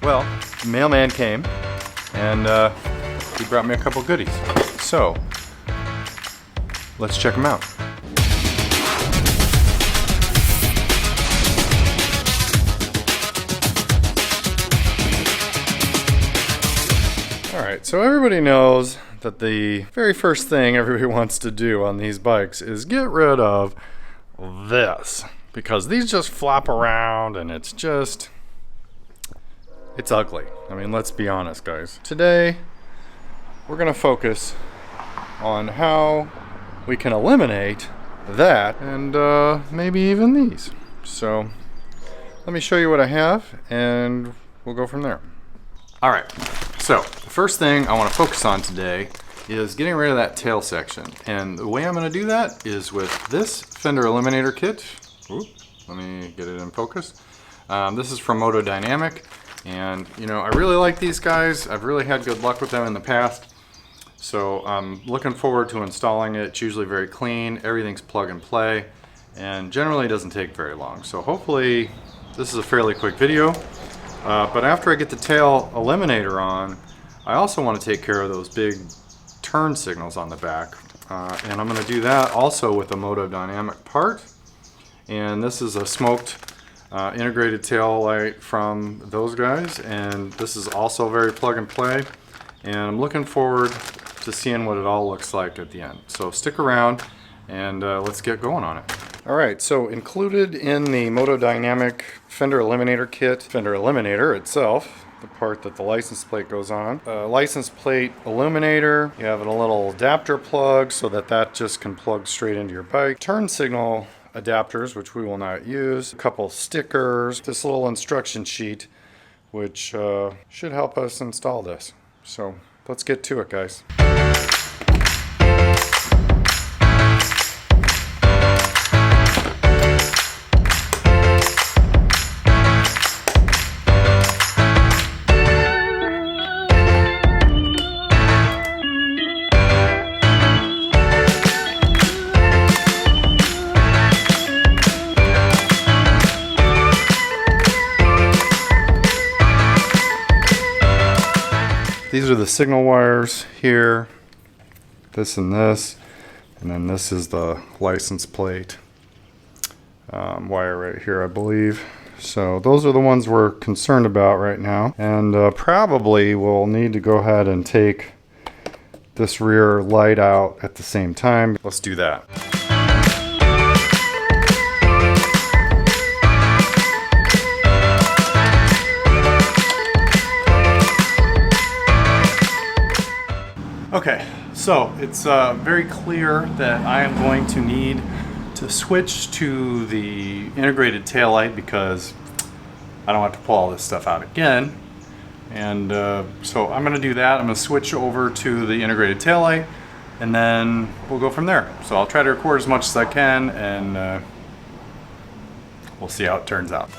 Well, the mailman came and he brought me a couple goodies. So, let's check them out. Alright, so everybody knows that the very first thing everybody wants to do on these bikes is get rid of this. Because these just flop around and it's ugly. I mean, let's be honest, guys. Today, we're going to focus on how we can eliminate that and maybe even these. So, let me show you what I have and we'll go from there. Alright, so the first thing I want to focus on today is getting rid of that tail section. And the way I'm going to do that is with this Fender Eliminator kit. Ooh, let me get it in focus. This is from Moto-Dynamic. And, you know, I really like these guys. I've really had good luck with them in the past. So I'm looking forward to installing it. It's usually very clean. Everything's plug and play. And generally doesn't take very long. So hopefully this is a fairly quick video. But after I get the tail eliminator on, I also want to take care of those big turn signals on the back. And I'm going to do that also with a Moto-Dynamic part. And this is a smoked integrated tail light from those guys, and this is also very plug and play, and I'm looking forward to seeing what it all looks like at the end. So stick around and let's get going on it. Alright, so included in the Moto-Dynamic Fender Eliminator kit, Fender Eliminator itself, the part that the license plate goes on, license plate illuminator, you have a little adapter plug so that just can plug straight into your bike, turn signal adapters, which we will not use, a couple stickers, this little instruction sheet, which should help us install this. So let's get to it, guys. These are the signal wires here, this and then this is the license plate wire right here, I believe. So those are the ones we're concerned about right now, and probably we'll need to go ahead and take this rear light out at the same time. Let's do that. Okay, so it's very clear that I am going to need to switch to the integrated taillight because I don't have to pull all this stuff out again. And so I'm going to do that. I'm going to switch over to the integrated taillight and then we'll go from there. So I'll try to record as much as I can and we'll see how it turns out.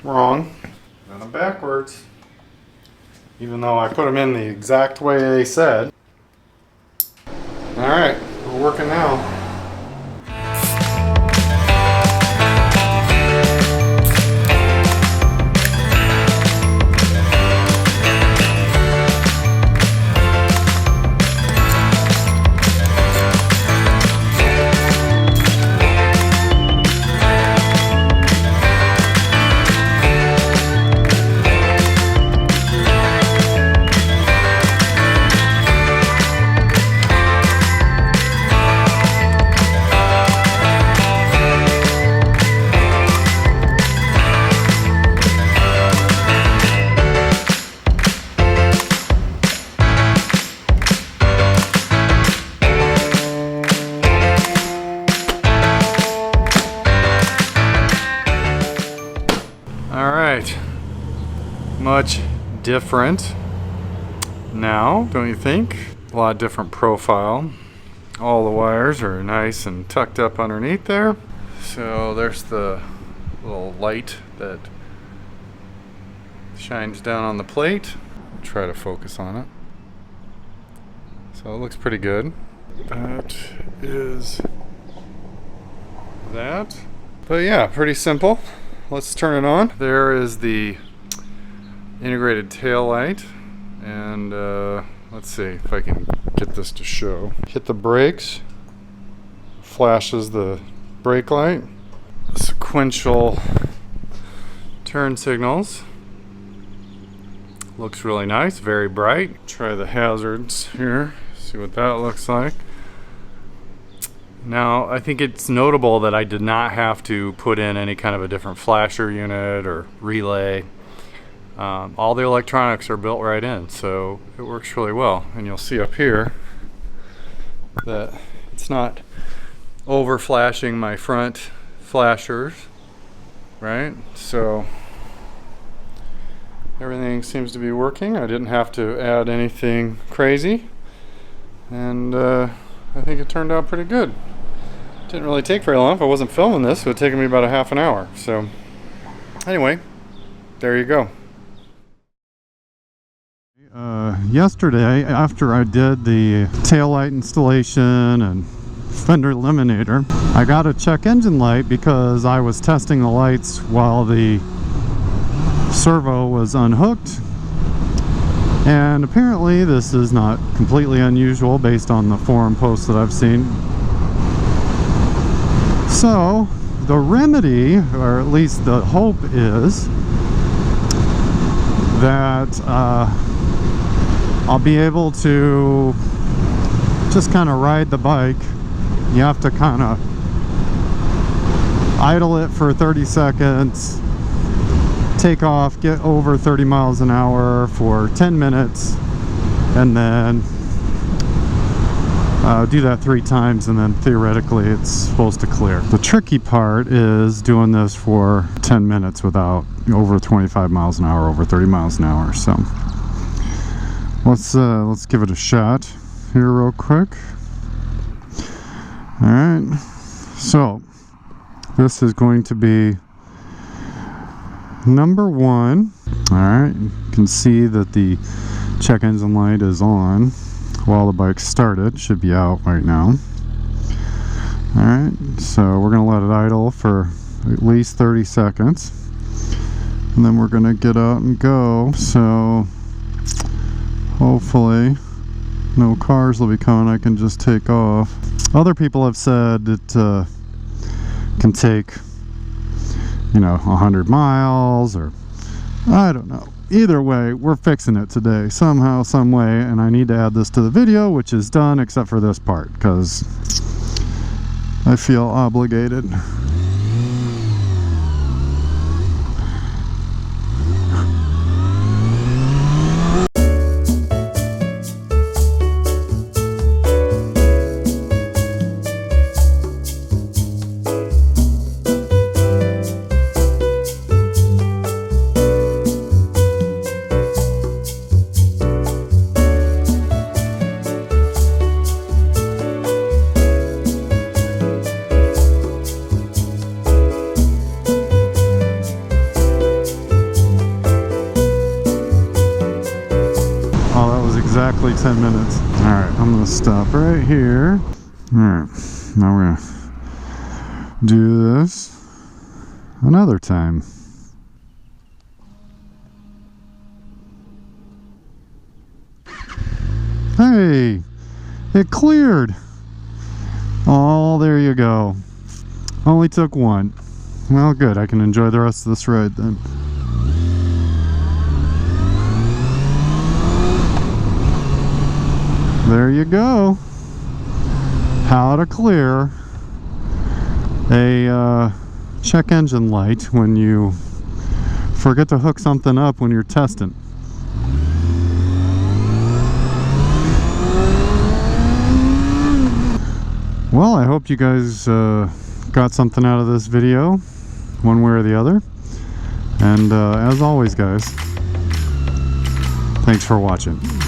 Wrong. Got them backwards. Even though I put them in the exact way they said. Alright, we're working now. much different now, don't you think? A lot different profile. All the wires are nice and tucked up underneath there. So there's the little light that shines down on the plate. Try to focus on it. So it looks pretty good. That is that. But yeah, pretty simple. Let's turn it on. There is the integrated tail light. And let's see if I can get this to show. Hit the brakes. Flashes the brake light. Sequential turn signals. Looks really nice, very bright. Try the hazards here, see what that looks like. Now, I think it's notable that I did not have to put in any kind of a different flasher unit or relay. All the electronics are built right in, so it works really well. And you'll see up here that it's not over flashing my front flashers, right? So everything seems to be working. I didn't have to add anything crazy, and I think it turned out pretty good. Didn't really take very long. If I wasn't filming this, it would have taken me about a half an hour. So anyway, there you go. Yesterday, after I did the taillight installation and Fender Eliminator, I got a check engine light because I was testing the lights while the servo was unhooked, and apparently this is not completely unusual based on the forum posts that I've seen. So the remedy, or at least the hope, is that I'll be able to just kind of ride the bike. You have to kind of idle it for 30 seconds, take off, get over 30 miles an hour for 10 minutes, and then do that 3 times, and then theoretically it's supposed to clear. The tricky part is doing this for 10 minutes without over 25 miles an hour, over 30 miles an hour. So let's give it a shot here real quick. Alright, so this is going to be number 1. Alright, you can see that the check engine light is on while the bike started. Should be out right now. Alright, so we're going to let it idle for at least 30 seconds, and then we're going to get out and go. So hopefully no cars will be coming. I can just take off. Other people have said it can take, 100 miles, or I don't know. Either way, we're fixing it today somehow, some way, and I need to add this to the video, which is done except for this part because I feel obligated. Exactly 10 minutes. Alright, I'm going to stop right here. Alright, now we're going to do this another time. Hey, it cleared. Oh, there you go. Only took one. Well, good. I can enjoy the rest of this ride then. There you go. How to clear a check engine light when you forget to hook something up when you're testing. Well, I hope you guys got something out of this video, one way or the other. And as always, guys, Thanks for watching.